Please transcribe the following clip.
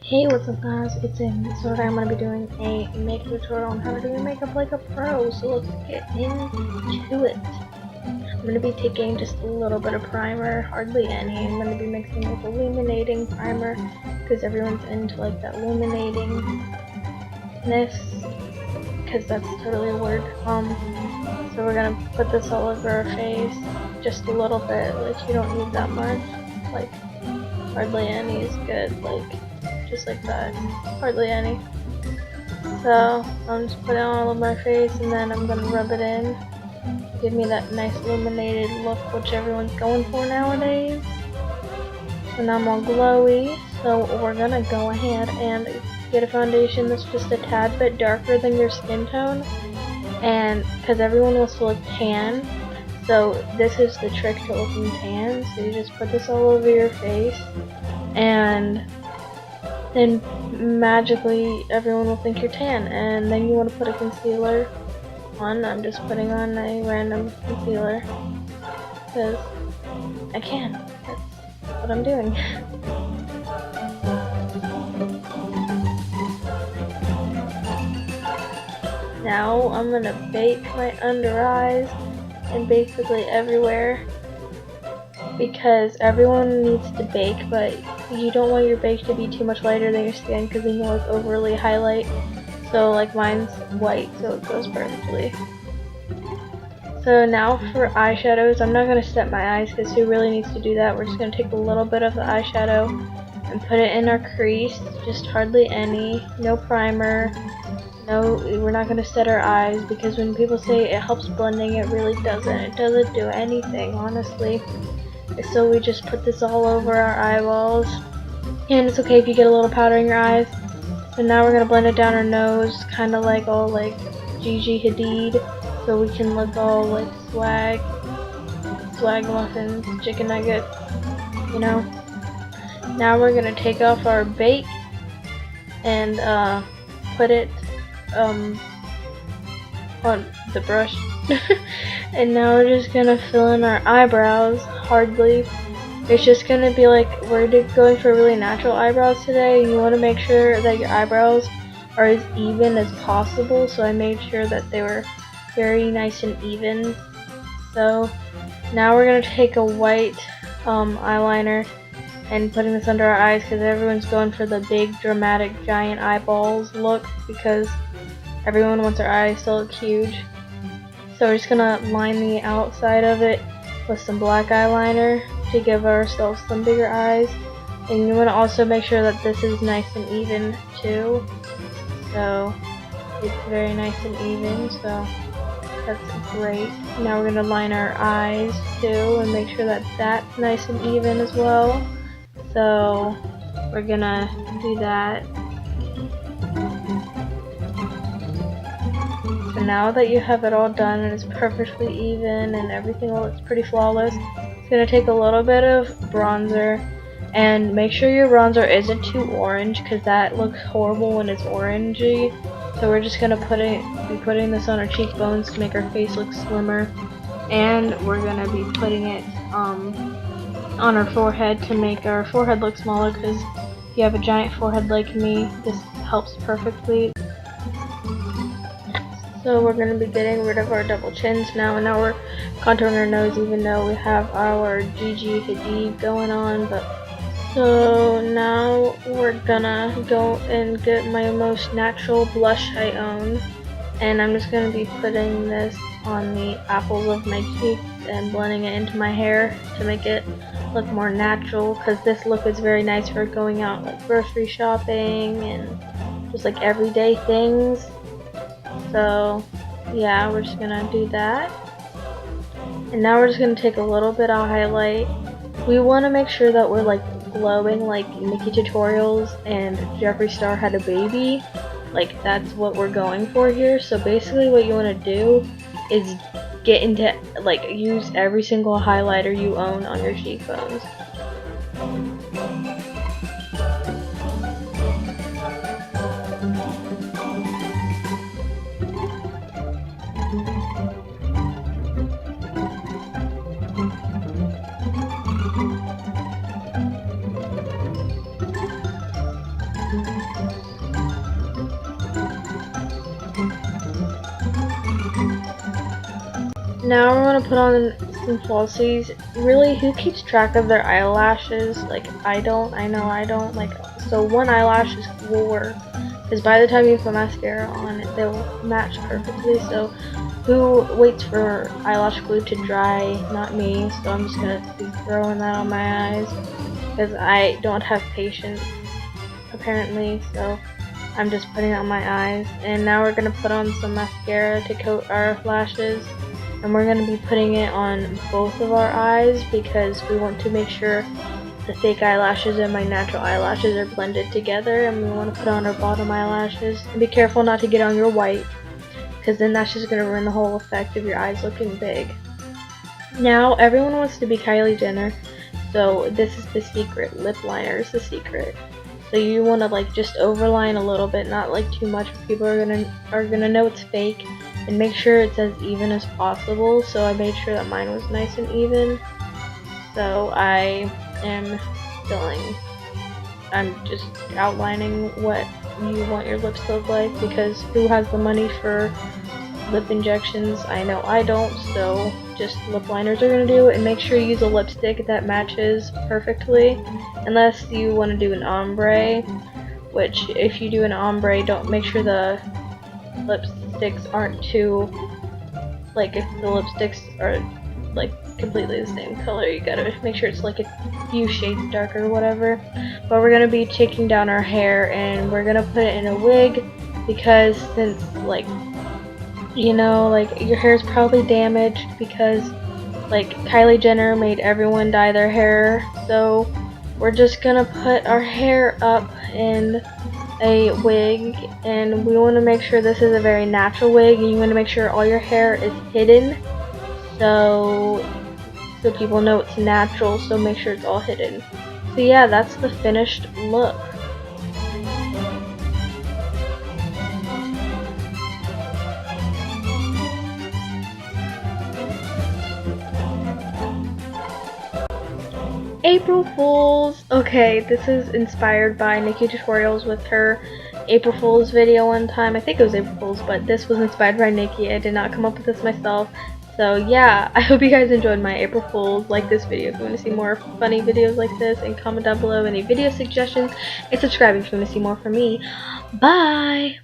Hey, what's up guys, it's Emmy. So today I'm going to be doing a makeup tutorial on how to do your makeup like a pro, so let's get into it. I'm going to be taking just a little bit of primer, hardly any. I'm going to be mixing with illuminating primer, because everyone's into like that illuminating-ness, because that's totally a word. So we're going to put this all over our face, just a little bit, like you don't need that much, like hardly any is good, like just like that, hardly any. So I'm just putting it all over my face, and then I'm gonna rub it in, give me that nice illuminated look which everyone's going for nowadays. And I'm all glowy, so we're gonna go ahead and get a foundation that's just a tad bit darker than your skin tone, and because everyone wants to look tan, so this is the trick to looking tan. So you just put this all over your face, and then magically everyone will think you're tan. And then you want to put a concealer on. I'm just putting on a random concealer because I can. That's what I'm doing. Now I'm gonna bake my under eyes and basically everywhere, because everyone needs to bake, but you don't want your bake to be too much lighter than your skin, because then you'll like overly highlight. So like mine's white, so it goes perfectly. So now for eyeshadows, I'm not going to set my eyes because who really needs to do that. We're just going to take a little bit of the eyeshadow and put it in our crease, just hardly any, no primer. No, we're not going to set our eyes, because when people say it helps blending, it really doesn't. It doesn't do anything, honestly. So we just put this all over our eyeballs, and it's okay if you get a little powder in your eyes. So now we're gonna blend it down our nose, kind of like all like Gigi Hadid, so we can look all like swag muffins, chicken nugget, you know. Now we're gonna take off our bake and put it on the brush. And now we're just gonna fill in our eyebrows, hardly. It's just gonna be like, we're going for really natural eyebrows today. You want to make sure that your eyebrows are as even as possible, so I made sure that they were very nice and even. So now we're gonna take a white eyeliner and putting this under our eyes, because everyone's going for the big dramatic giant eyeballs look, because everyone wants their eyes to look huge. So we're just gonna line the outside of it with some black eyeliner to give ourselves some bigger eyes. And you want to also make sure that this is nice and even too. So it's very nice and even, so that's great. Now we're gonna line our eyes too and make sure that that's nice and even as well. So we're gonna do that. So now that you have it all done and it's perfectly even and everything looks pretty flawless, it's going to take a little bit of bronzer, and make sure your bronzer isn't too orange, because that looks horrible when it's orangey. So we're just going to be putting this on our cheekbones to make our face look slimmer, and we're going to be putting it on our forehead to make our forehead look smaller, because if you have a giant forehead like me, this helps perfectly. So we're going to be getting rid of our double chins now, and now we're contouring our nose, even though we have our Gigi Hadid going on. But so now we're gonna go and get my most natural blush I own, and I'm just going to be putting this on the apples of my cheeks and blending it into my hair to make it look more natural, because this look is very nice for going out like grocery shopping and just like everyday things. So yeah, we're just gonna do that. And now we're just gonna take a little bit of highlight. We want to make sure that we're like glowing like Nikki Tutorials and Jeffree Star Had a Baby. Like that's what we're going for here. So basically what you want to do is get into like use every single highlighter you own on your cheekbones. Now we're gonna put on some falsies. Really, who keeps track of their eyelashes? Like, I don't, I know I don't. Like, so one eyelash will work, because by the time you put mascara on it, they'll match perfectly. So who waits for eyelash glue to dry? Not me, so I'm just gonna be throwing that on my eyes, because I don't have patience, apparently, so I'm just putting it on my eyes. And now we're gonna put on some mascara to coat our lashes. And we're going to be putting it on both of our eyes because we want to make sure the fake eyelashes and my natural eyelashes are blended together, and we want to put on our bottom eyelashes. And be careful not to get on your white, because then that's just going to ruin the whole effect of your eyes looking big. Now everyone wants to be Kylie Jenner, so this is the secret. Lip liner is the secret. So you want to like just overline a little bit, not like too much. People are gonna know it's fake. And make sure it's as even as possible, so I made sure that mine was nice and even. So I'm just outlining what you want your lips to look like, because who has the money for lip injections? I know I don't, so just lip liners are gonna do it. And make sure you use a lipstick that matches perfectly, unless you want to do an ombre, which if you do an ombre, don't make sure the lipsticks aren't too, like, if the lipsticks are like completely the same color, you gotta make sure it's like a few shades darker or whatever. But we're gonna be taking down our hair and we're gonna put it in a wig, because since, like, you know, like, your hair is probably damaged because like Kylie Jenner made everyone dye their hair, so we're just gonna put our hair up in a wig, and we want to make sure this is a very natural wig, and you want to make sure all your hair is hidden, so people know it's natural, so make sure it's all hidden. So yeah, that's the finished look. April Fools! Okay, this is inspired by Nikki Tutorials with her April Fools video one time. I think it was April Fools, but this was inspired by Nikki. I did not come up with this myself. So yeah, I hope you guys enjoyed my April Fools. Like this video if you want to see more funny videos like this, and comment down below any video suggestions, and subscribe if you want to see more from me. Bye!